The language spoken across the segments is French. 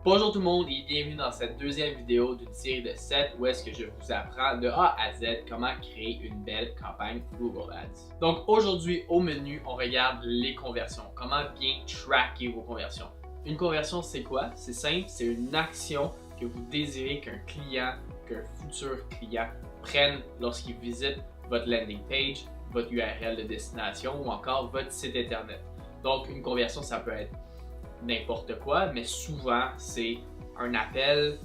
Bonjour tout le monde et bienvenue dans cette deuxième vidéo d'une série de 7 où est-ce que je vous apprends de A à Z comment créer une belle campagne Google Ads. Donc aujourd'hui au menu, on regarde les conversions, comment bien tracker vos conversions. Une conversion c'est quoi? C'est simple, c'est une action que vous désirez qu'un client, qu'un futur client prenne lorsqu'il visite votre landing page, votre URL de destination ou encore votre site internet. Donc une conversion ça peut être n'importe quoi, mais souvent c'est un appel,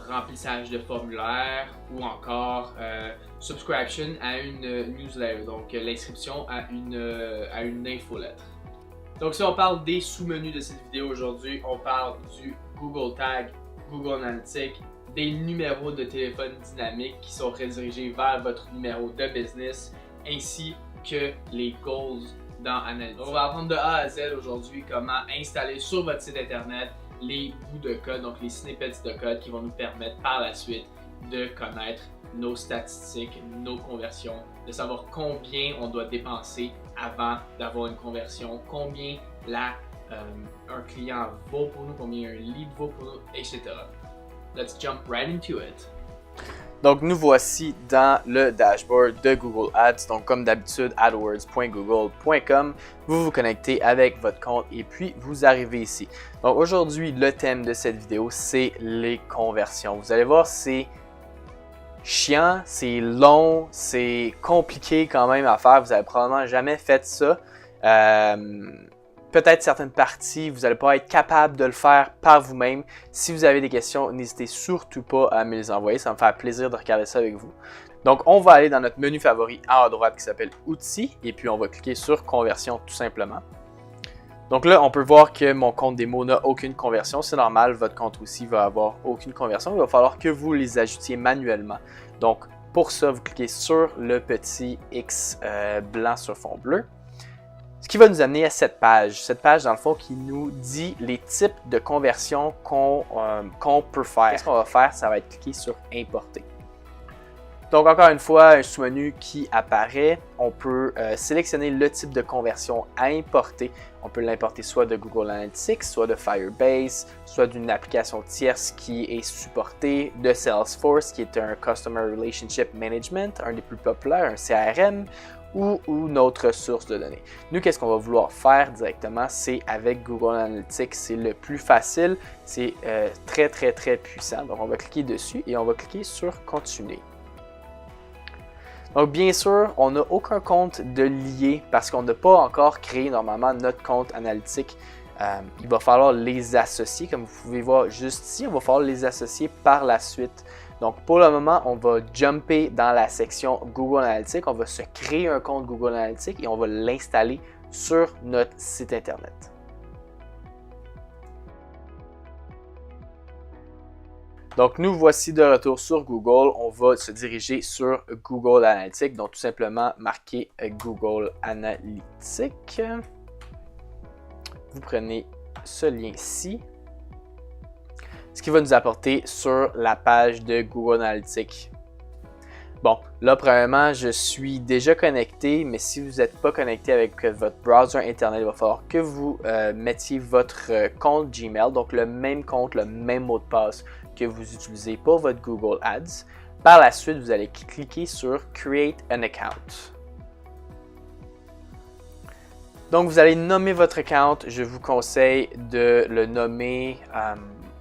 remplissage de formulaire ou encore subscription à une newsletter, donc l'inscription à une infolettre. Donc si on parle des sous-menus de cette vidéo aujourd'hui, on parle du Google Tag, Google Analytics, des numéros de téléphone dynamiques qui sont redirigés vers votre numéro de business, ainsi que les goals dans Analytics. Donc, on va apprendre de A à Z aujourd'hui comment installer sur votre site internet les bouts de code, donc les snippets de code qui vont nous permettre par la suite de connaître nos statistiques, nos conversions, de savoir combien on doit dépenser avant d'avoir une conversion, combien un client vaut pour nous, combien un lead vaut pour nous, etc. Let's jump right into it. Donc, nous voici dans le dashboard de Google Ads. Donc, comme d'habitude, adwords.google.com. Vous vous connectez avec votre compte et puis vous arrivez ici. Donc, aujourd'hui, le thème de cette vidéo, c'est les conversions. Vous allez voir, c'est chiant, c'est long, c'est compliqué quand même à faire. Vous n'avez probablement jamais fait ça. Peut-être certaines parties, vous n'allez pas être capable de le faire par vous-même. Si vous avez des questions, n'hésitez surtout pas à me les envoyer. Ça me fait plaisir de regarder ça avec vous. Donc, on va aller dans notre menu favori en haut à droite qui s'appelle Outils. Et puis, on va cliquer sur Conversion tout simplement. Donc là, on peut voir que mon compte démo n'a aucune conversion. C'est normal, votre compte aussi va avoir aucune conversion. Il va falloir que vous les ajoutiez manuellement. Donc, pour ça, vous cliquez sur le petit X blanc sur fond bleu. Ce qui va nous amener à cette page. Cette page, dans le fond, qui nous dit les types de conversions qu'on peut faire. Qu'est-ce qu'on va faire? Ça va être cliquer sur Importer. Donc, encore une fois, un sous-menu qui apparaît. On peut sélectionner le type de conversion à importer. On peut l'importer soit de Google Analytics, soit de Firebase, soit d'une application tierce qui est supportée, de Salesforce, qui est un Customer Relationship Management, un des plus populaires, un CRM, ou notre source de données. Nous, qu'est-ce qu'on va vouloir faire directement? C'est avec Google Analytics, c'est le plus facile, c'est très puissant. Donc, on va cliquer dessus et on va cliquer sur Continuer. Donc, bien sûr, on n'a aucun compte de lié parce qu'on n'a pas encore créé normalement notre compte analytique. Il va falloir les associer, comme vous pouvez voir juste ici, on va falloir les associer par la suite. Donc, pour le moment, on va jumper dans la section Google Analytics. On va se créer un compte Google Analytics et on va l'installer sur notre site Internet. Donc, nous voici de retour sur Google. On va se diriger sur Google Analytics. Donc, tout simplement, marquer Google Analytics. Vous prenez ce lien-ci. Ce qui va nous apporter sur la page de Google Analytics. Bon, là, premièrement, je suis déjà connecté, mais si vous n'êtes pas connecté avec votre browser Internet, il va falloir que vous mettiez votre compte Gmail, donc le même compte, le même mot de passe que vous utilisez pour votre Google Ads. Par la suite, vous allez cliquer sur Create an Account. Donc, vous allez nommer votre account. Je vous conseille de le nommer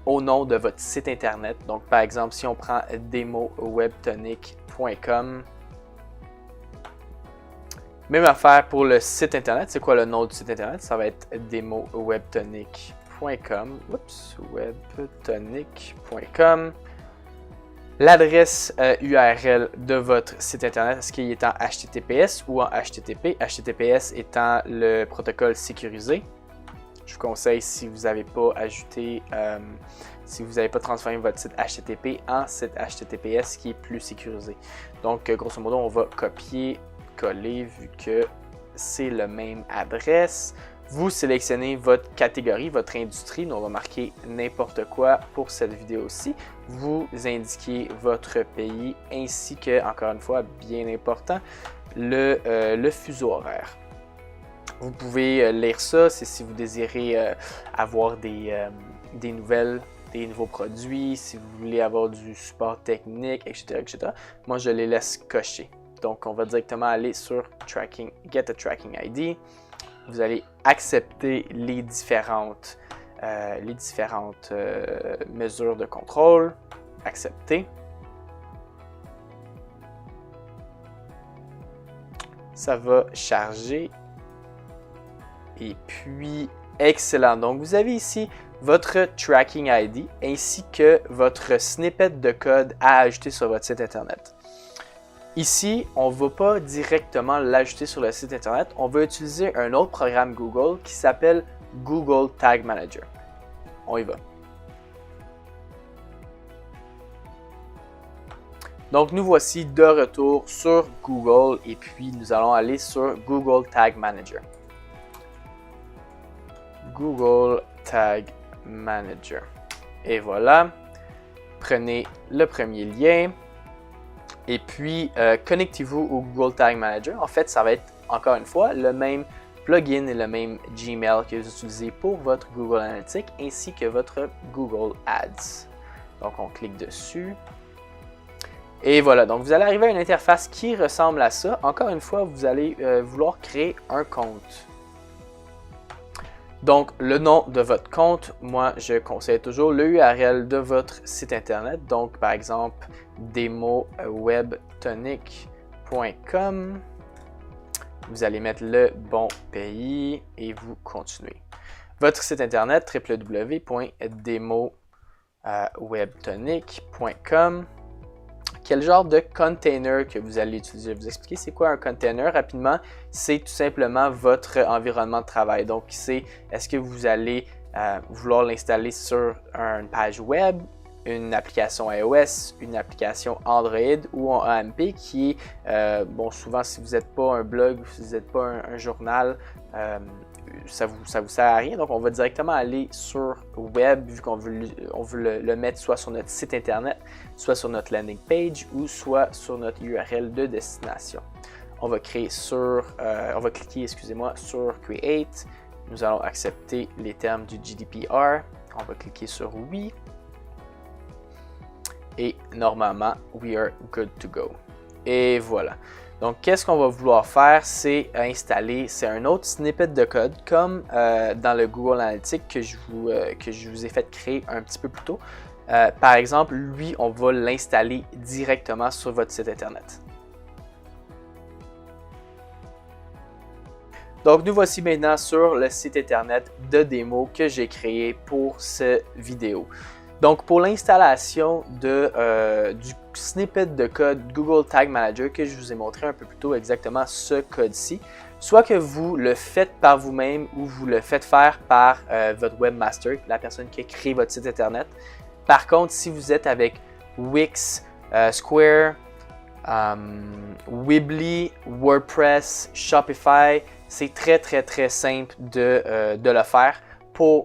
au nom de votre site internet. Donc, par exemple, si on prend demowebtonic.com, même affaire pour le site internet. C'est quoi le nom du site internet? Ça va être demowebtonic.com. Oups, webtonic.com. L'adresse URL de votre site internet, est-ce qu'il est en HTTPS ou en HTTP? HTTPS étant le protocole sécurisé. Je vous conseille, si vous n'avez pas ajouté, si vous n'avez pas transformé votre site HTTP en site HTTPS qui est plus sécurisé. Donc, grosso modo, on va copier-coller vu que c'est la même adresse. Vous sélectionnez votre catégorie, votre industrie. Donc, on va marquer n'importe quoi pour cette vidéo-ci. Vous indiquez votre pays ainsi que, encore une fois, bien important, le fuseau horaire. Vous pouvez lire ça, c'est si vous désirez avoir des des nouveaux produits, si vous voulez avoir du support technique, etc., etc. Moi, je les laisse cocher. Donc, on va directement aller sur Tracking, Get a Tracking ID. Vous allez accepter les différentes mesures de contrôle. Accepter. Ça va charger. Et puis, excellent. Donc, vous avez ici votre Tracking ID ainsi que votre snippet de code à ajouter sur votre site Internet. Ici, on ne va pas directement l'ajouter sur le site Internet. On va utiliser un autre programme Google qui s'appelle Google Tag Manager. On y va. Donc, nous voici de retour sur Google et puis nous allons aller sur Google Tag Manager. Google Tag Manager. Et voilà. Prenez le premier lien et puis connectez-vous au Google Tag Manager. En fait, ça va être encore une fois le même plugin et le même Gmail que vous utilisez pour votre Google Analytics ainsi que votre Google Ads. Donc, on clique dessus. Et voilà, donc vous allez arriver à une interface qui ressemble à ça. Encore une fois, vous allez vouloir créer un compte. Donc, le nom de votre compte, moi, je conseille toujours le URL de votre site Internet. Donc, par exemple, demowebtonic.com. Vous allez mettre le bon pays et vous continuez. Votre site Internet, www.demowebtonic.com. Quel genre de container que vous allez utiliser? Je vais vous expliquer c'est quoi un container rapidement. C'est tout simplement votre environnement de travail. Donc, c'est est-ce que vous allez vouloir l'installer sur une page web, une application iOS, une application Android ou en AMP qui est, bon, souvent si vous n'êtes pas un blog, si vous n'êtes pas un journal, ça vous sert à rien. Donc, on va directement aller sur web vu qu'on veut le mettre soit sur notre site Internet, soit sur notre landing page ou soit sur notre URL de destination. On va cliquer sur Create. Nous allons accepter les termes du GDPR. On va cliquer sur Oui. Et normalement, we are good to go. Et voilà. Donc, qu'est-ce qu'on va vouloir faire? C'est installer, c'est un autre snippet de code comme dans le Google Analytics que je vous ai fait créer un petit peu plus tôt. Par exemple, lui, on va l'installer directement sur votre site Internet. Donc, nous voici maintenant sur le site Internet de démo que j'ai créé pour cette vidéo. Donc, pour l'installation du snippet de code Google Tag Manager que je vous ai montré un peu plus tôt, exactement ce code-ci, soit que vous le faites par vous-même ou vous le faites faire par votre webmaster, la personne qui a créé votre site Internet. Par contre, si vous êtes avec Wix, Square, Weebly, WordPress, Shopify, c'est très simple de le faire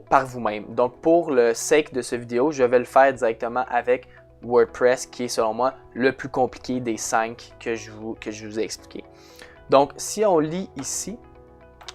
par vous-même. Donc, pour le sake de cette vidéo, je vais le faire directement avec WordPress, qui est selon moi le plus compliqué des 5 que je vous ai expliqué. Donc, si on lit ici,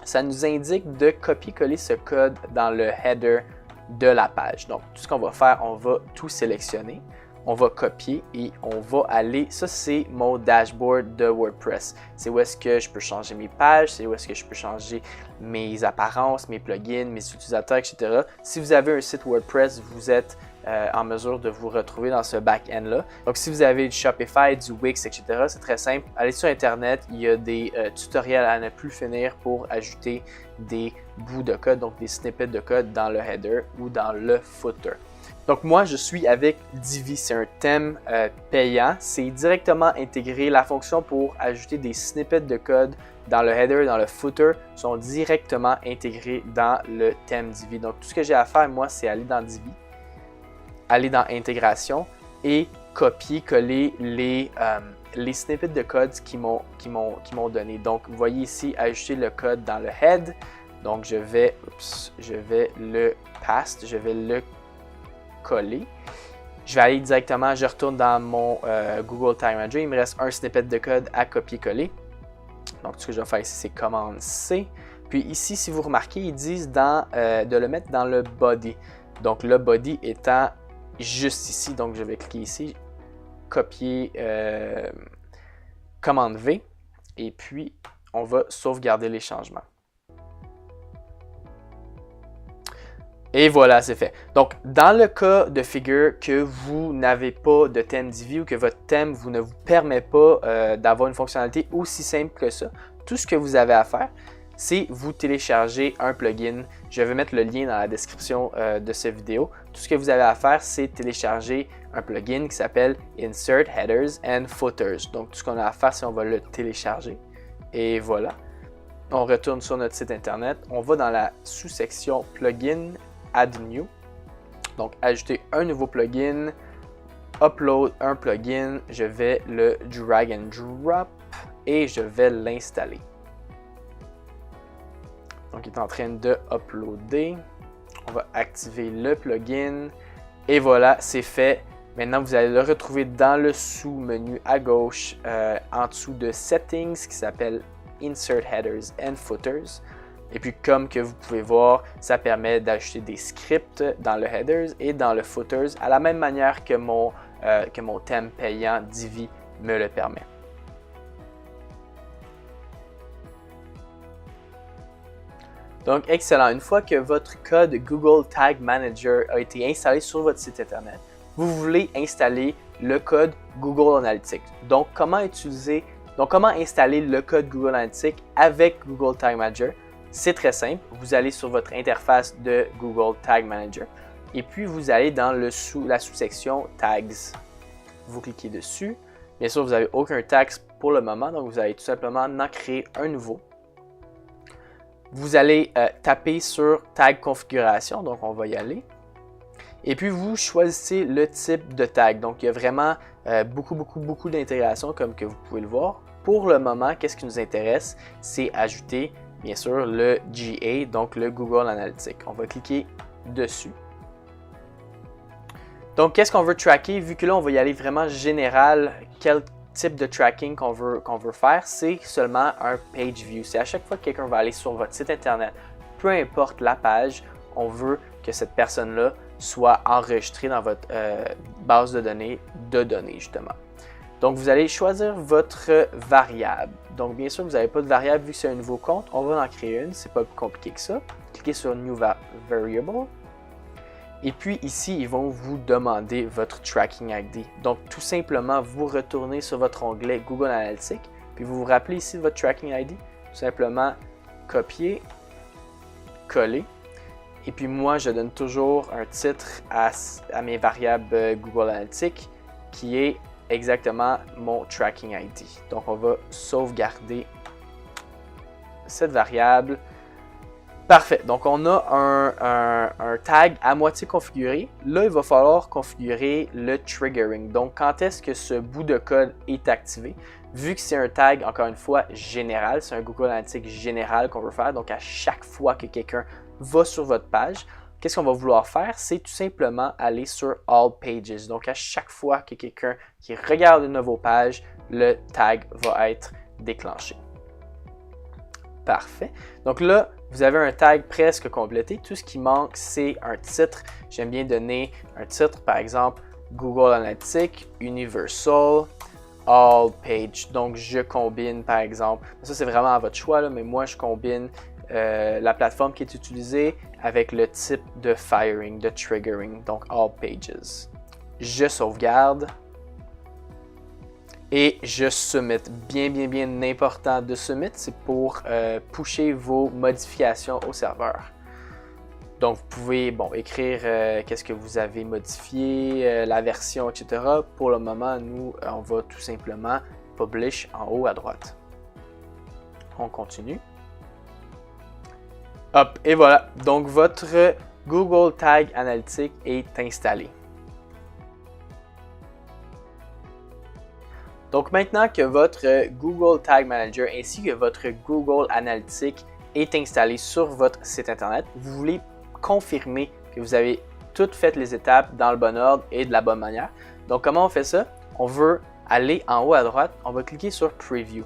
ça nous indique de copier-coller ce code dans le header de la page. Donc, tout ce qu'on va faire, on va tout sélectionner. On va copier et on va aller, ça c'est mon dashboard de WordPress. C'est où est-ce que je peux changer mes pages, c'est où est-ce que je peux changer mes apparences, mes plugins, mes utilisateurs, etc. Si vous avez un site WordPress, vous êtes en mesure de vous retrouver dans ce back-end-là. Donc, si vous avez du Shopify, du Wix, etc., c'est très simple. Allez sur Internet, il y a des tutoriels à ne plus finir pour ajouter des bouts de code, donc des snippets de code dans le header ou dans le footer. Donc moi, je suis avec Divi, c'est un thème payant. C'est directement intégré. La fonction pour ajouter des snippets de code dans le header, dans le footer, sont directement intégrés dans le thème Divi. Donc tout ce que j'ai à faire, moi, c'est aller dans Divi, aller dans Intégration et copier-coller les snippets de code qu'ils m'ont donné. Donc vous voyez ici, ajouter le code dans le head. Donc je vais le paste, je vais le coller. Je vais aller directement, je retourne dans mon Google Tag Manager. Il me reste un snippet de code à copier-coller. Donc, ce que je vais faire ici, c'est commande C. Puis ici, si vous remarquez, ils disent de le mettre dans le body. Donc le body étant juste ici, donc je vais cliquer ici, copier, commande V, et puis on va sauvegarder les changements. Et voilà, c'est fait. Donc, dans le cas de figure que vous n'avez pas de thème Divi ou que votre thème ne vous permet pas d'avoir une fonctionnalité aussi simple que ça, tout ce que vous avez à faire, c'est vous télécharger un plugin. Je vais mettre le lien dans la description de cette vidéo. Tout ce que vous avez à faire, c'est télécharger un plugin qui s'appelle Insert Headers and Footers. Donc, tout ce qu'on a à faire, c'est on va le télécharger. Et voilà. On retourne sur notre site internet. On va dans la sous-section Plugin, Add New. Donc, ajouter un nouveau plugin, upload un plugin. Je vais le drag and drop et je vais l'installer. Donc, il est en train de uploader. On va activer le plugin. Et voilà, c'est fait. Maintenant, vous allez le retrouver dans le sous-menu à gauche, en dessous de Settings, qui s'appelle Insert Headers and Footers. Et puis, comme que vous pouvez voir, ça permet d'ajouter des scripts dans le Headers et dans le Footers, à la même manière que mon thème payant Divi me le permet. Donc, excellent. Une fois que votre code Google Tag Manager a été installé sur votre site Internet, vous voulez installer le code Google Analytics. Donc, comment installer le code Google Analytics avec Google Tag Manager? C'est très simple. Vous allez sur votre interface de Google Tag Manager et puis vous allez dans la sous-section Tags. Vous cliquez dessus. Bien sûr, vous n'avez aucun tag pour le moment, donc vous allez tout simplement en créer un nouveau. Vous allez taper sur Tag Configuration, donc on va y aller. Et puis vous choisissez le type de tag. Donc il y a vraiment beaucoup d'intégration comme que vous pouvez le voir. Pour le moment, qu'est-ce qui nous intéresse? C'est ajouter bien sûr le GA, donc le Google Analytics. On va cliquer dessus. Donc qu'est-ce qu'on veut tracker? Vu que là on va y aller vraiment général, quel type de tracking qu'on veut faire, c'est seulement un page view. C'est à chaque fois que quelqu'un va aller sur votre site internet, peu importe la page, on veut que cette personne-là soit enregistrée dans votre base de données justement. Donc vous allez choisir votre variable. Donc bien sûr, vous n'avez pas de variable vu que c'est un nouveau compte. On va en créer une, c'est pas plus compliqué que ça. Cliquez sur New Variable. Et puis ici, ils vont vous demander votre Tracking ID. Donc tout simplement, vous retournez sur votre onglet Google Analytics. Puis vous vous rappelez ici de votre Tracking ID. Tout simplement, copier, coller. Et puis moi, je donne toujours un titre à mes variables Google Analytics qui est exactement mon Tracking ID. Donc on va sauvegarder cette variable. Parfait. Donc on a un tag à moitié configuré. Là, il va falloir configurer le triggering. Donc quand est-ce que ce bout de code est activé? Vu que c'est un tag, encore une fois, général, c'est un Google Analytics général qu'on veut faire. Donc à chaque fois que quelqu'un va sur votre page, qu'est-ce qu'on va vouloir faire? C'est tout simplement aller sur All Pages. Donc, à chaque fois que quelqu'un qui regarde une de vos pages, le tag va être déclenché. Parfait. Donc là, vous avez un tag presque complété. Tout ce qui manque, c'est un titre. J'aime bien donner un titre, par exemple, Google Analytics, Universal, All Page. Donc, je combine, par exemple, ça c'est vraiment à votre choix, là, mais moi, je combine la plateforme qui est utilisée avec le type de firing, de triggering, donc All Pages. Je sauvegarde et je submit. Bien important de submit, c'est pour pusher vos modifications au serveur. Donc vous pouvez écrire qu'est-ce que vous avez modifié, la version, etc. Pour le moment, nous, on va tout simplement publish en haut à droite. On continue. Hop, et voilà. Donc, votre Google Tag Analytics est installé. Donc, maintenant que votre Google Tag Manager ainsi que votre Google Analytics est installé sur votre site Internet, vous voulez confirmer que vous avez toutes fait les étapes dans le bon ordre et de la bonne manière. Donc, comment on fait ça? On veut aller en haut à droite, on va cliquer sur Preview.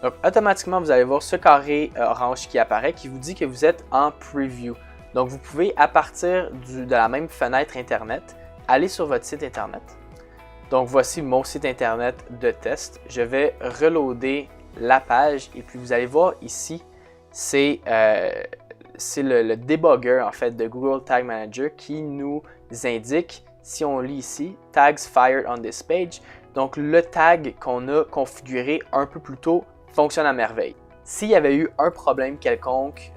Donc, automatiquement, vous allez voir ce carré orange qui apparaît qui vous dit que vous êtes en preview. Donc, vous pouvez, à partir de la même fenêtre Internet, aller sur votre site Internet. Donc, voici mon site Internet de test. Je vais reloader la page et puis vous allez voir ici, c'est le debugger en fait de Google Tag Manager qui nous indique, si on lit ici, tags fired on this page. Donc, le tag qu'on a configuré un peu plus tôt fonctionne à merveille. S'il y avait eu un problème quelconque,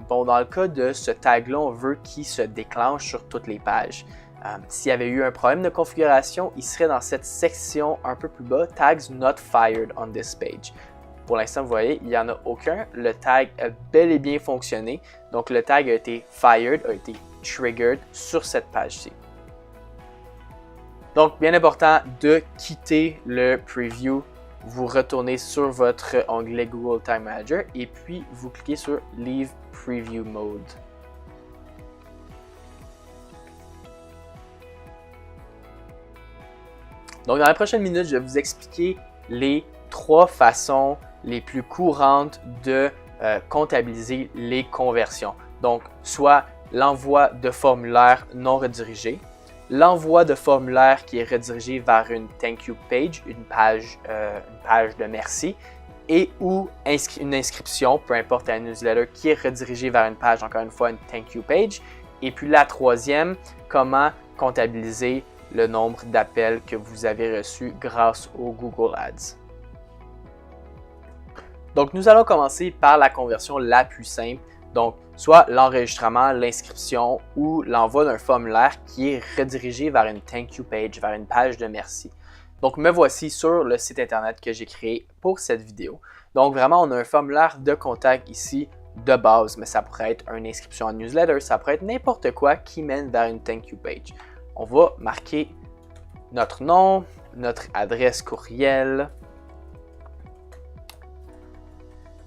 dans le cas de ce tag-là, on veut qu'il se déclenche sur toutes les pages. S'il y avait eu un problème de configuration, il serait dans cette section un peu plus bas, Tags not fired on this page. Pour l'instant, vous voyez, il n'y en a aucun. Le tag a bel et bien fonctionné. Donc, le tag a été fired, a été triggered sur cette page-ci. Donc, bien important de quitter le preview. Vous retournez sur votre onglet Google Tag Manager et puis vous cliquez sur Leave Preview Mode. Donc, dans la prochaine minute, je vais vous expliquer les 3 façons les plus courantes de comptabiliser les conversions. Donc, soit l'envoi de formulaires non redirigés, l'envoi de formulaires qui est redirigé vers une thank you page, une page de merci, et ou une inscription, peu importe la newsletter, qui est redirigée vers une page, encore une fois, une thank you page. Et puis la troisième, comment comptabiliser le nombre d'appels que vous avez reçus grâce au Google Ads. Donc, nous allons commencer par la conversion la plus simple. Donc, soit l'enregistrement, l'inscription ou l'envoi d'un formulaire qui est redirigé vers une thank you page, vers une page de merci. Donc, me voici sur le site Internet que j'ai créé pour cette vidéo. Donc, vraiment, on a un formulaire de contact ici de base, mais ça pourrait être une inscription en newsletter, ça pourrait être n'importe quoi qui mène vers une thank you page. On va marquer notre nom, notre adresse courriel,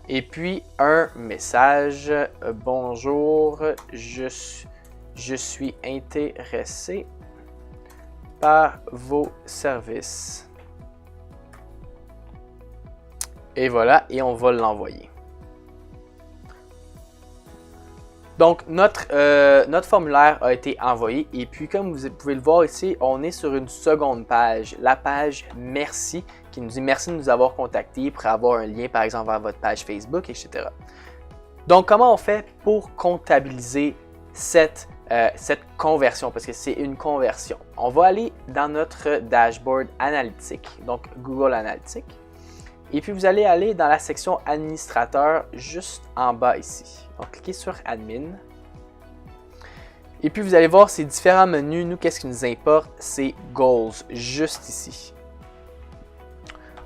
et puis un message. Bonjour, je suis intéressé par vos services. Et voilà, et on va l'envoyer. Donc, notre formulaire a été envoyé et puis comme vous pouvez le voir ici, on est sur une seconde page, la page merci, qui nous dit merci de nous avoir contactés pour avoir un lien par exemple vers votre page Facebook, etc. Donc, comment on fait pour comptabiliser cette conversion, parce que c'est une conversion? On va aller dans notre dashboard analytique, donc Google Analytics, et puis vous allez aller dans la section administrateur juste en bas ici. Donc, cliquez sur Admin. Et puis, vous allez voir ces différents menus. Nous, qu'est-ce qui nous importe? C'est Goals, juste ici.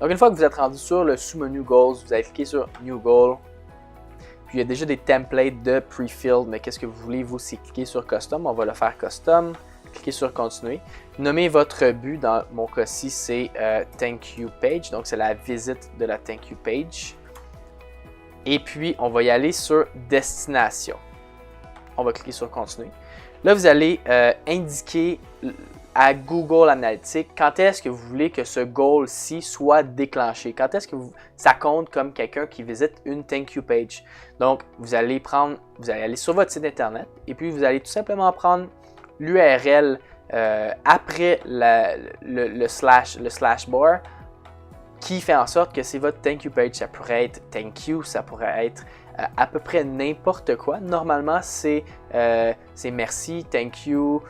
Donc, une fois que vous êtes rendu sur le sous-menu Goals, vous allez cliquer sur New Goal. Puis, il y a déjà des templates de pre-filled, mais qu'est-ce que vous voulez? Vous, c'est cliquer sur Custom. On va le faire Custom. Cliquez sur Continuer. Nommez votre but. Dans mon cas-ci, c'est Thank You Page. Donc, c'est la visite de la Thank You Page. Et puis, on va y aller sur Destination. On va cliquer sur Continuer. Là, vous allez indiquer à Google Analytics quand est-ce que vous voulez que ce goal-ci soit déclenché. Quand est-ce que ça compte comme quelqu'un qui visite une Thank You Page. Donc, vous allez aller sur votre site Internet et puis vous allez tout simplement prendre l'URL après le slash bar, qui fait en sorte que c'est votre thank you page. Ça pourrait être thank you, ça pourrait être à peu près n'importe quoi. Normalement, c'est merci, thank you,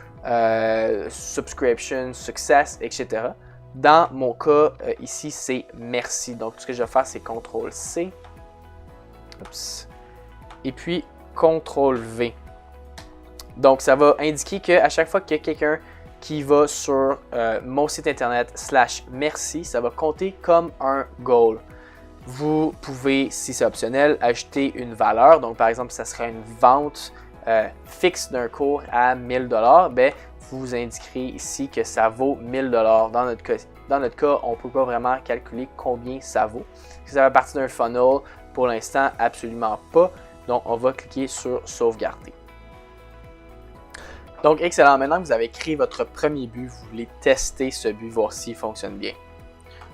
subscription, success, etc. Dans mon cas, ici, c'est merci. Donc, ce que je vais faire, c'est CTRL-C. Oups. Et puis, CTRL-V. Donc, ça va indiquer qu'à chaque fois qu'il y a quelqu'un qui va sur mon site internet /merci, ça va compter comme un goal. Vous pouvez, si c'est optionnel, ajouter une valeur. Donc, par exemple, ça serait une vente fixe d'un cours à 1000 $. Bien, vous indiquerez ici que ça vaut 1000 $. Dans notre cas, on ne peut pas vraiment calculer combien ça vaut. Si ça fait partie d'un funnel, pour l'instant, absolument pas. Donc, on va cliquer sur sauvegarder. Donc, excellent. Maintenant que vous avez créé votre premier but, vous voulez tester ce but, voir s'il fonctionne bien.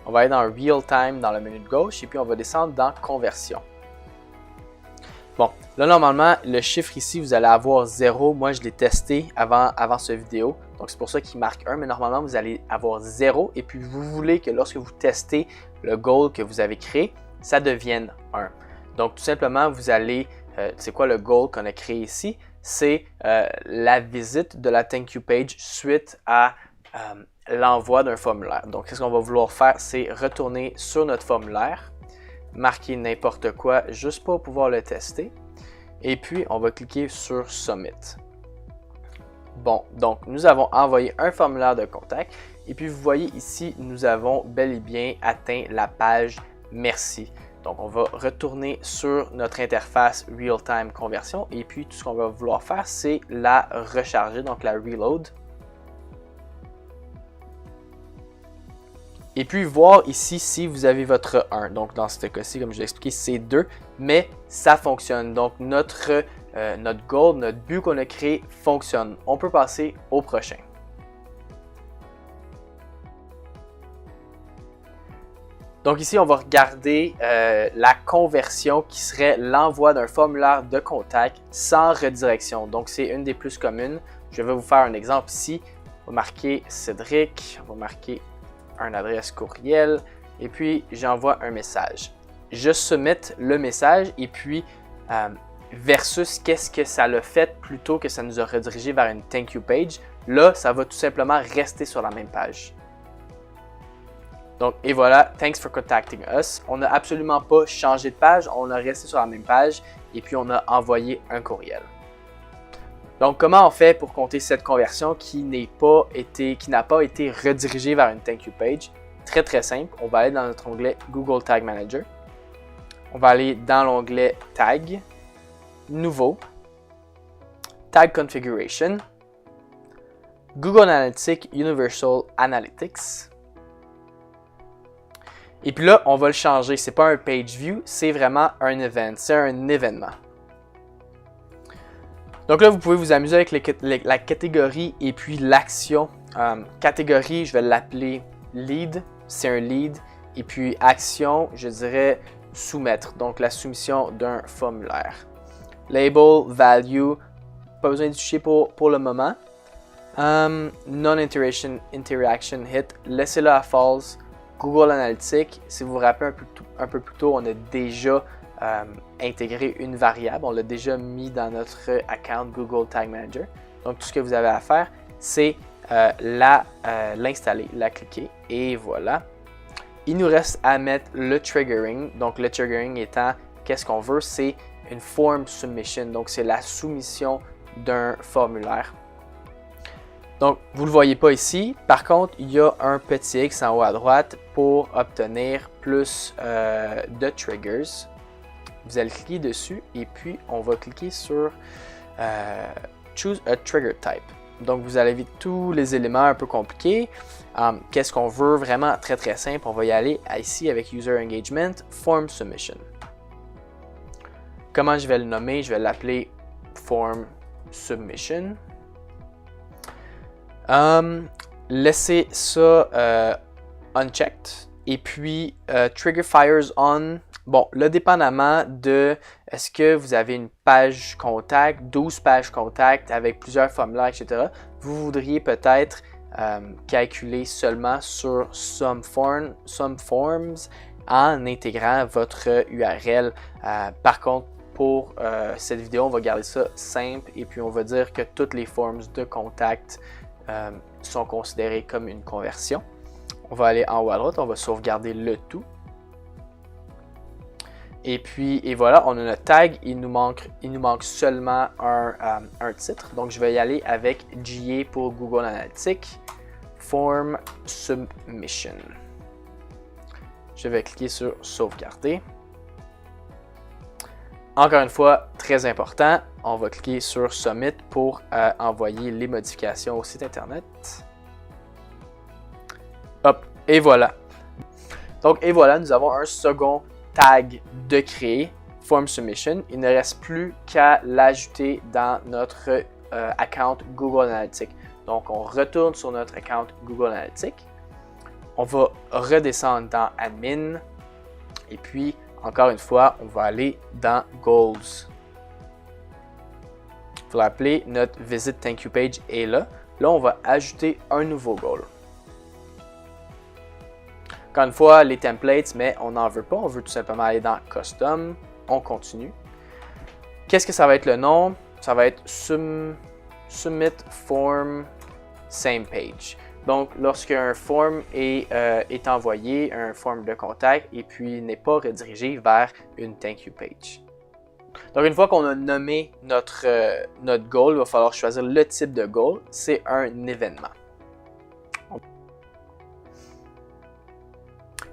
On va aller dans Real Time dans le menu de gauche et puis on va descendre dans Conversion. Bon, là normalement, le chiffre ici, vous allez avoir 0. Moi, je l'ai testé avant ce vidéo. Donc, c'est pour ça qu'il marque 1. Mais normalement, vous allez avoir 0. Et puis, vous voulez que lorsque vous testez le goal que vous avez créé, ça devienne 1. Donc, tout simplement, vous allez... c'est quoi le goal qu'on a créé ici? C'est la visite de la Thank You page suite à l'envoi d'un formulaire. Donc, ce qu'on va vouloir faire, c'est retourner sur notre formulaire, marquer n'importe quoi juste pour pouvoir le tester. Et puis, on va cliquer sur Submit. Bon, donc nous avons envoyé un formulaire de contact. Et puis, vous voyez ici, nous avons bel et bien atteint la page Merci. Donc, on va retourner sur notre interface Real-Time Conversion. Et puis, tout ce qu'on va vouloir faire, c'est la recharger, donc la reload. Et puis voir ici si vous avez votre 1. Donc dans ce cas-ci, comme je l'ai expliqué, c'est 2, mais ça fonctionne. Donc notre goal, notre but qu'on a créé fonctionne. On peut passer au prochain. Donc ici, on va regarder la conversion qui serait l'envoi d'un formulaire de contact sans redirection. Donc c'est une des plus communes. Je vais vous faire un exemple ici. On va marquer Cédric, on va marquer une adresse courriel et puis j'envoie un message. Je soumette le message et puis versus qu'est-ce que ça l'a fait plutôt que ça nous a redirigé vers une thank you page. Là, ça va tout simplement rester sur la même page. Donc, et voilà, thanks for contacting us. On n'a absolument pas changé de page, on a resté sur la même page et puis on a envoyé un courriel. Donc, comment on fait pour compter cette conversion qui n'a pas été redirigée vers une Thank You page? Très, très simple. On va aller dans notre onglet Google Tag Manager. On va aller dans l'onglet Tag, Nouveau, Tag Configuration, Google Analytics Universal Analytics. Et puis là, on va le changer. Ce n'est pas un page view, c'est vraiment un event. C'est un événement. Donc là, vous pouvez vous amuser avec la catégorie et puis l'action. Catégorie, je vais l'appeler lead, c'est un lead. Et puis action, je dirais soumettre, donc la soumission d'un formulaire. Label, value, pas besoin de toucher pour le moment. Non-interaction hit, laissez-le à false. Google Analytics, si vous vous rappelez un peu plus tôt, on a déjà intégrer une variable. On l'a déjà mis dans notre account Google Tag Manager. Donc, tout ce que vous avez à faire, c'est l'installer, la cliquer et voilà. Il nous reste à mettre le triggering. Donc, le triggering étant, qu'est-ce qu'on veut? C'est une form submission. Donc, c'est la soumission d'un formulaire. Donc, vous ne le voyez pas ici. Par contre, il y a un petit X en haut à droite pour obtenir plus de triggers. Vous allez cliquer dessus et puis on va cliquer sur Choose a Trigger Type. Donc vous allez vite tous les éléments un peu compliqués. Qu'est-ce qu'on veut? Vraiment très très simple. On va y aller ici avec User Engagement, Form Submission. Comment je vais le nommer? Je vais l'appeler Form Submission. Laissez ça unchecked. Et puis Trigger Fires On. Bon, là, dépendamment de est-ce que vous avez une page contact, 12 pages contact avec plusieurs formulaires, etc., vous voudriez peut-être calculer seulement sur some forms en intégrant votre URL. Par contre, pour cette vidéo, on va garder ça simple et puis on va dire que toutes les forms de contact sont considérées comme une conversion. On va aller en haut à droite, on va sauvegarder le tout. Et puis, et voilà, on a notre tag, il nous manque seulement un titre. Donc, je vais y aller avec GA pour Google Analytics, Form Submission. Je vais cliquer sur Sauvegarder. Encore une fois, très important, on va cliquer sur Submit pour envoyer les modifications au site internet. Hop, et voilà. Donc, et voilà, nous avons un second tag de créer, Form Submission. Il ne reste plus qu'à l'ajouter dans notre account Google Analytics. Donc, on retourne sur notre account Google Analytics. On va redescendre dans Admin. Et puis, encore une fois, on va aller dans Goals. Il faut l'appeler notre Visit Thank You Page est là. Là, on va ajouter un nouveau goal. Encore une fois, les templates, mais on n'en veut pas. On veut tout simplement aller dans Custom. On continue. Qu'est-ce que ça va être le nom? Ça va être Submit Form Same Page. Donc, lorsqu'un form est envoyé, un form de contact, et puis n'est pas redirigé vers une Thank You Page. Donc, une fois qu'on a nommé notre goal, il va falloir choisir le type de goal. C'est un événement.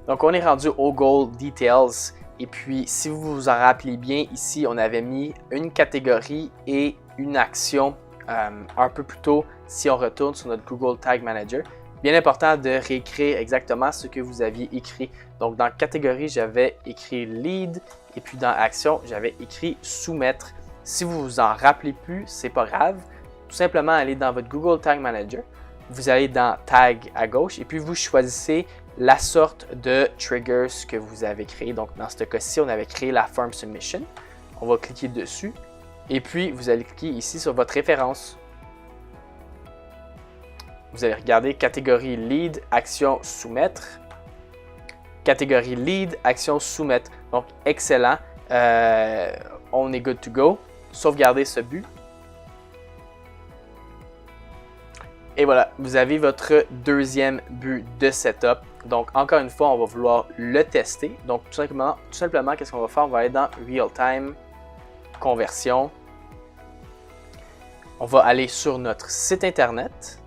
Donc, on est rendu au Goal Details. Et puis, si vous vous en rappelez bien, ici, on avait mis une catégorie et une action un peu plus tôt si on retourne sur notre Google Tag Manager. Bien important de réécrire exactement ce que vous aviez écrit. Donc, dans catégorie, j'avais écrit Lead et puis dans Action, j'avais écrit Soumettre. Si vous vous en rappelez plus, c'est pas grave. Tout simplement, allez dans votre Google Tag Manager. Vous allez dans Tag à gauche et puis vous choisissez la sorte de triggers que vous avez créé. Donc, dans ce cas-ci, on avait créé la Form Submission. On va cliquer dessus et puis vous allez cliquer ici sur votre référence. Vous allez regarder catégorie Lead, Action, Soumettre. Catégorie Lead, Action, Soumettre. Donc, excellent. On est good to go. Sauvegardez ce but. Et voilà, vous avez votre deuxième but de setup. Donc, encore une fois, on va vouloir le tester. Donc, tout simplement qu'est-ce qu'on va faire? On va aller dans Real Time, Conversion. On va aller sur notre site Internet.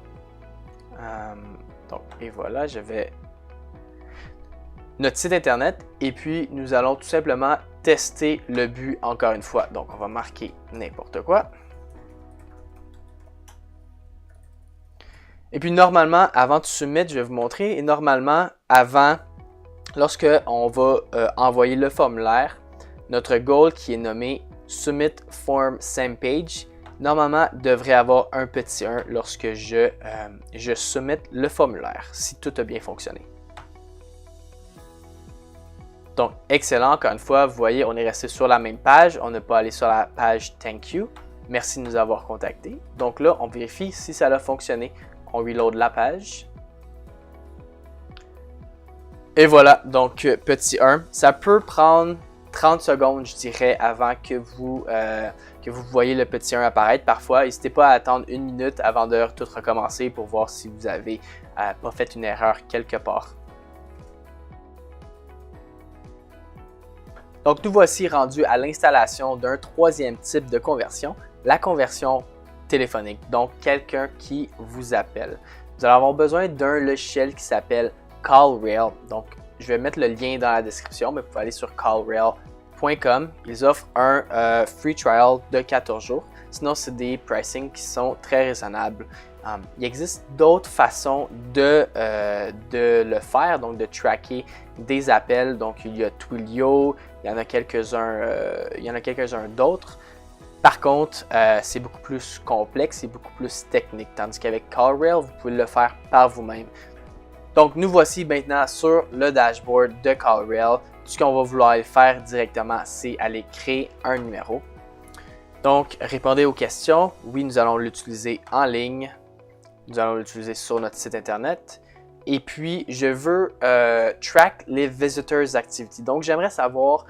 Et voilà, j'avais notre site Internet. Et puis, nous allons tout simplement tester le but encore une fois. Donc, on va marquer n'importe quoi. Et puis normalement, avant de submit, je vais vous montrer. Et normalement, lorsque on va envoyer le formulaire, notre goal qui est nommé Submit Form Same Page, normalement devrait avoir un petit 1 lorsque je submit le formulaire, si tout a bien fonctionné. Donc, excellent. Encore une fois, vous voyez, on est resté sur la même page. On n'a pas allé sur la page Thank You. Merci de nous avoir contactés. Donc là, on vérifie si ça a fonctionné. On reload la page. Et voilà, donc petit 1. Ça peut prendre 30 secondes, je dirais, avant que vous voyez le petit 1 apparaître. Parfois, n'hésitez pas à attendre 1 minute avant de tout recommencer pour voir si vous n'avez pas fait une erreur quelque part. Donc, nous voici rendus à l'installation d'un troisième type de conversion, la conversion téléphonique, donc quelqu'un qui vous appelle. Vous allez avoir besoin d'un logiciel qui s'appelle CallRail. Donc, je vais mettre le lien dans la description, mais vous pouvez aller sur callrail.com. Ils offrent un free trial de 14 jours. Sinon, c'est des pricing qui sont très raisonnables. Il existe d'autres façons de le faire, donc de tracker des appels. Donc, il y a Twilio, il y en a quelques-uns d'autres. Par contre, c'est beaucoup plus complexe et beaucoup plus technique, tandis qu'avec CallRail, vous pouvez le faire par vous-même. Donc, nous voici maintenant sur le dashboard de CallRail. Ce qu'on va vouloir faire directement, c'est aller créer un numéro. Donc, répondez aux questions. Oui, nous allons l'utiliser en ligne. Nous allons l'utiliser sur notre site Internet. Et puis, je veux track les Visitors Activity. Donc, j'aimerais savoir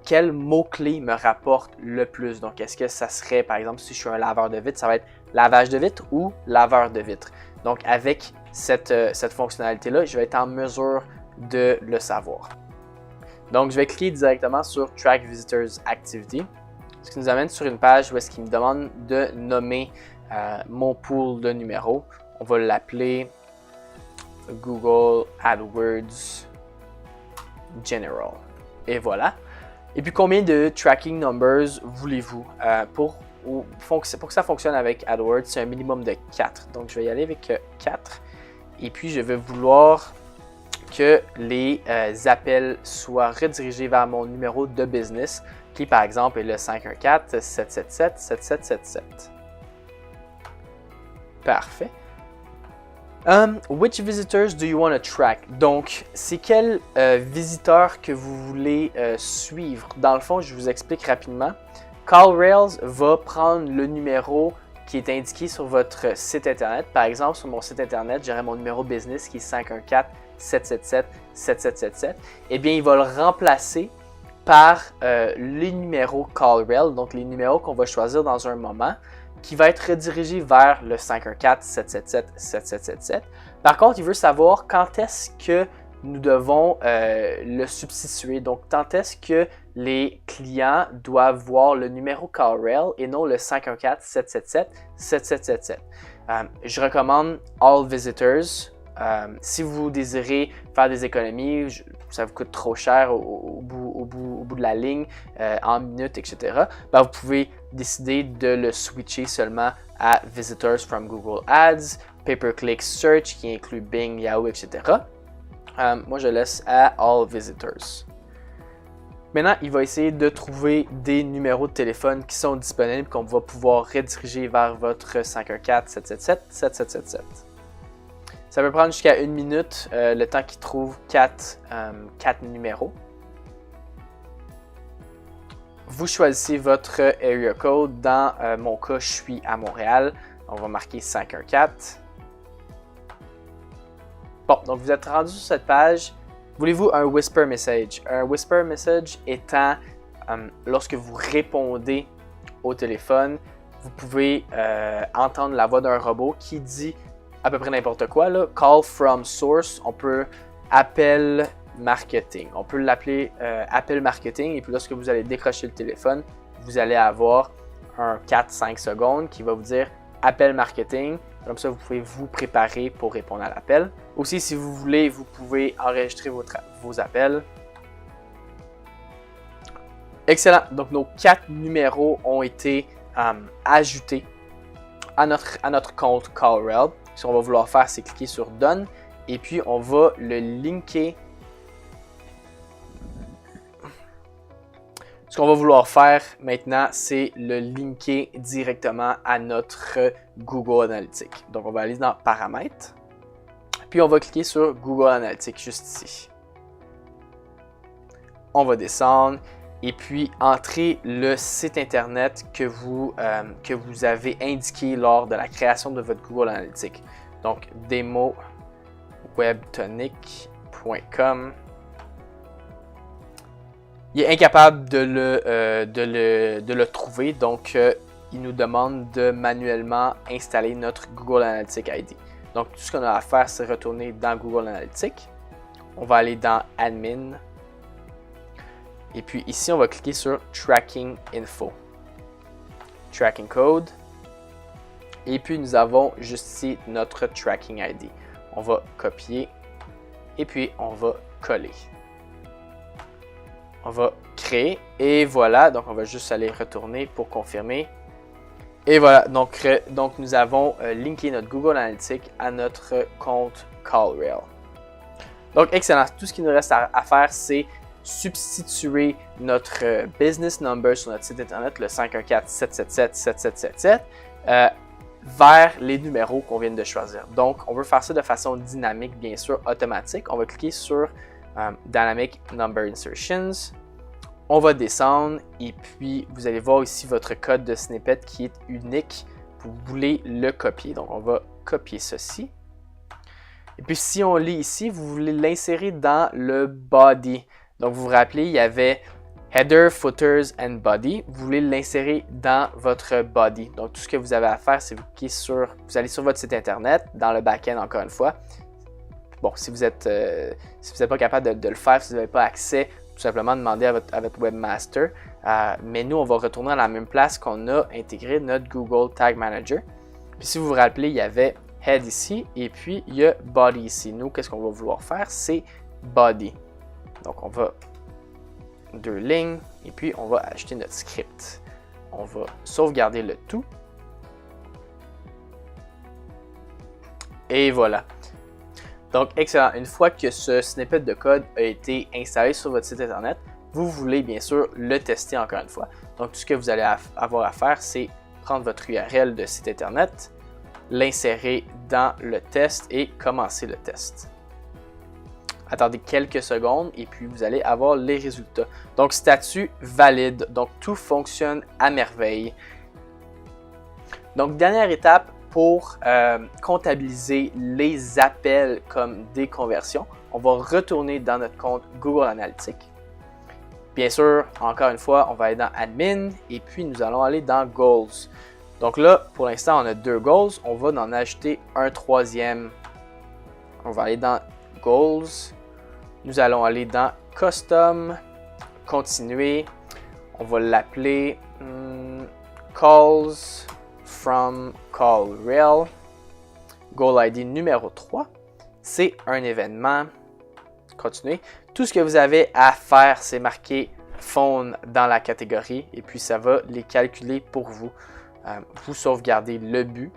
quel mot-clé me rapporte le plus. Donc, est-ce que ça serait, par exemple, si je suis un laveur de vitres, ça va être lavage de vitres ou laveur de vitres. Donc, avec cette fonctionnalité-là, je vais être en mesure de le savoir. Donc, je vais cliquer directement sur Track Visitors Activity, ce qui nous amène sur une page où est-ce qu'il me demande de nommer mon pool de numéros. On va l'appeler Google AdWords General. Et voilà. Et puis, combien de tracking numbers voulez-vous pour que ça fonctionne avec AdWords? C'est un minimum de 4. Donc, je vais y aller avec 4. Et puis, je vais vouloir que les appels soient redirigés vers mon numéro de business, qui par exemple est le 514-777-7777. Parfait. Which visitors do you want to track? Donc, c'est quels visiteurs que vous voulez suivre? Dans le fond, je vous explique rapidement. CallRails va prendre le numéro qui est indiqué sur votre site internet. Par exemple, sur mon site internet, j'aurai mon numéro business qui est 514-777-7777. Eh bien, il va le remplacer par les numéros CallRails, donc les numéros qu'on va choisir dans un moment, qui va être redirigé vers le 514-777-7777. Par contre, il veut savoir quand est-ce que nous devons le substituer. Donc, quand est-ce que les clients doivent voir le numéro CallRail et non le 514-777-7777. Je recommande All Visitors. Si vous désirez faire des économies, ça vous coûte trop cher au bout de la ligne, en minutes, etc., ben vous pouvez décider de le switcher seulement à Visitors from Google Ads, Pay-per-click Search qui inclut Bing, Yahoo, etc. Moi, je laisse à All Visitors. Maintenant, il va essayer de trouver des numéros de téléphone qui sont disponibles qu'on va pouvoir rediriger vers votre 514-777-7777. Ça peut prendre jusqu'à 1 minute le temps qu'il trouve 4 numéros. Vous choisissez votre area code. Dans mon cas, je suis à Montréal. On va marquer 514. Bon, donc vous êtes rendu sur cette page. Voulez-vous un whisper message? Un whisper message étant lorsque vous répondez au téléphone, vous pouvez entendre la voix d'un robot qui dit à peu près n'importe quoi. Là. Call from source, on peut appel marketing. On peut l'appeler appel marketing et puis lorsque vous allez décrocher le téléphone, vous allez avoir un 4-5 secondes qui va vous dire appel marketing. Comme ça, vous pouvez vous préparer pour répondre à l'appel. Aussi, si vous voulez, vous pouvez enregistrer vos appels. Excellent. Donc, nos 4 numéros ont été ajoutés à notre compte CallRail. Ce qu'on va vouloir faire, c'est cliquer sur Done et puis on va le linker. Ce qu'on va vouloir faire maintenant, c'est le linker directement à notre Google Analytics. Donc, on va aller dans Paramètres. Puis, on va cliquer sur Google Analytics juste ici. On va descendre et puis entrer le site internet que vous avez indiqué lors de la création de votre Google Analytics. Donc, demowebtonic.com. Il est incapable de le trouver, donc il nous demande de manuellement installer notre Google Analytics ID. Donc, tout ce qu'on a à faire, c'est retourner dans Google Analytics. On va aller dans Admin. Et puis ici, on va cliquer sur Tracking Info. Tracking Code. Et puis, nous avons juste ici notre Tracking ID. On va copier et puis on va coller. On va créer et voilà, donc on va juste aller retourner pour confirmer. Et voilà, donc nous avons linké notre Google Analytics à notre compte CallRail. Donc excellent, tout ce qu'il nous reste à faire, c'est substituer notre business number sur notre site internet, le 514-777-7777, vers les numéros qu'on vient de choisir. Donc on veut faire ça de façon dynamique, bien sûr, automatique. On va cliquer sur Dynamic Number Insertions. On va descendre et puis vous allez voir ici votre code de snippet qui est unique. Vous voulez le copier. Donc on va copier ceci. Et puis si on lit ici, vous voulez l'insérer dans le body. Donc vous vous rappelez, il y avait Header, Footers and Body. Vous voulez l'insérer dans votre body. Donc tout ce que vous avez à faire, c'est vous allez sur votre site internet, dans le back-end encore une fois. Bon, si vous n'êtes pas capable de le faire, si vous n'avez pas accès, tout simplement demandez à votre webmaster. Mais nous, on va retourner à la même place qu'on a intégré notre Google Tag Manager. Puis si vous vous rappelez, il y avait Head ici et puis il y a Body ici. Nous, qu'est-ce qu'on va vouloir faire? C'est Body. Donc, on va 2 lignes et puis on va ajouter notre script. On va sauvegarder le tout. Et voilà. Donc, excellent. Une fois que ce snippet de code a été installé sur votre site internet, vous voulez bien sûr le tester encore une fois. Donc, tout ce que vous allez avoir à faire, c'est prendre votre URL de site internet, l'insérer dans le test et commencer le test. Attendez quelques secondes et puis vous allez avoir les résultats. Donc, statut valide. Donc, tout fonctionne à merveille. Donc, dernière étape pour comptabiliser les appels comme des conversions. On va retourner dans notre compte Google Analytics. Bien sûr, encore une fois, on va aller dans Admin et puis nous allons aller dans Goals. Donc là, pour l'instant, on a 2 Goals. On va en ajouter un troisième. On va aller dans Goals. Nous allons aller dans Custom, Continuer. On va l'appeler Calls from CallRail. Goal ID numéro 3. C'est un événement. Continuer. Tout ce que vous avez à faire, c'est marquer Phone dans la catégorie et puis ça va les calculer pour vous. Vous sauvegardez le but.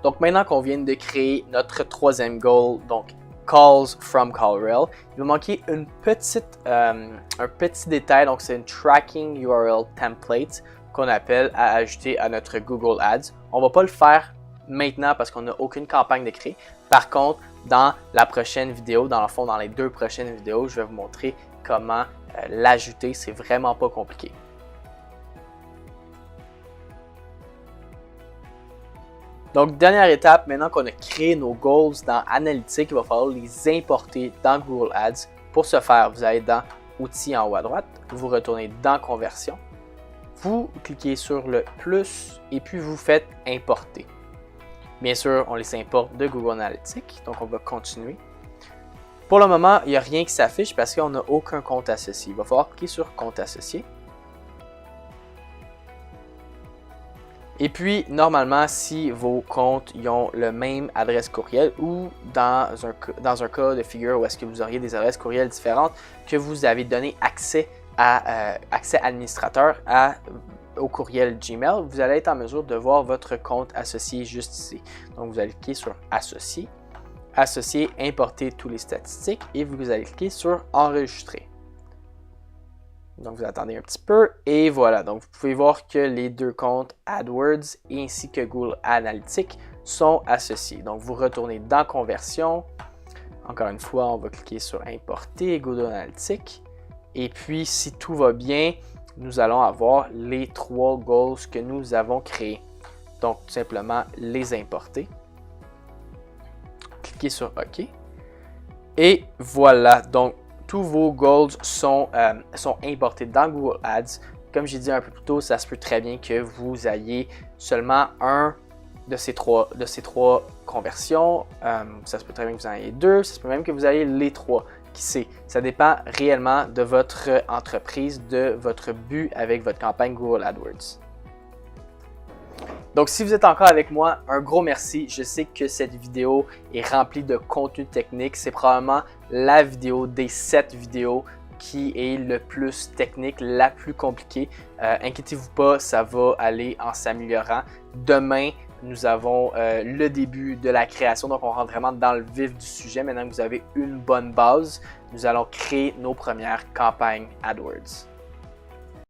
Donc maintenant qu'on vient de créer notre troisième goal, donc Calls from CallRail, il va manquer un petit détail, donc c'est une Tracking URL Template qu'on appelle à ajouter à notre Google Ads. On ne va pas le faire maintenant parce qu'on n'a aucune campagne de créer. Par contre, dans la prochaine vidéo, dans le fond, dans les 2 prochaines vidéos, je vais vous montrer comment l'ajouter. C'est vraiment pas compliqué. Donc, dernière étape, maintenant qu'on a créé nos goals dans Analytics, il va falloir les importer dans Google Ads. Pour ce faire, vous allez dans Outils en haut à droite, vous retournez dans Conversion, vous cliquez sur le plus et puis vous faites Importer. Bien sûr, on les importe de Google Analytics, donc on va continuer. Pour le moment, il n'y a rien qui s'affiche parce qu'on n'a aucun compte associé. Il va falloir cliquer sur Compte associé. Et puis, normalement, si vos comptes ont le même adresse courriel ou dans un cas de figure où est-ce que vous auriez des adresses courriel différentes, que vous avez donné accès administrateur au courriel Gmail, vous allez être en mesure de voir votre compte associé juste ici. Donc, vous allez cliquer sur Associer, Associer, Importer tous les statistiques et vous allez cliquer sur Enregistrer. Donc, vous attendez un petit peu et voilà. Donc, vous pouvez voir que les 2 comptes AdWords ainsi que Google Analytics sont associés. Donc, vous retournez dans Conversion. Encore une fois, on va cliquer sur Importer Google Analytics. Et puis, si tout va bien, nous allons avoir les 3 goals que nous avons créés. Donc, tout simplement, les importer. Cliquez sur OK. Et voilà. Donc, tous vos goals sont importés dans Google Ads. Comme j'ai dit un peu plus tôt, ça se peut très bien que vous ayez seulement un de ces trois conversions. Ça se peut très bien que vous en ayez 2. Ça se peut même que vous ayez les 3. Qui sait? Ça dépend réellement de votre entreprise, de votre but avec votre campagne Google AdWords. Donc, si vous êtes encore avec moi, un gros merci. Je sais que cette vidéo est remplie de contenu technique. C'est probablement la vidéo des 7 vidéos qui est le plus technique, la plus compliquée. Inquiétez-vous pas, ça va aller en s'améliorant. Demain, nous avons le début de la création, donc on rentre vraiment dans le vif du sujet. Maintenant que vous avez une bonne base, nous allons créer nos premières campagnes AdWords.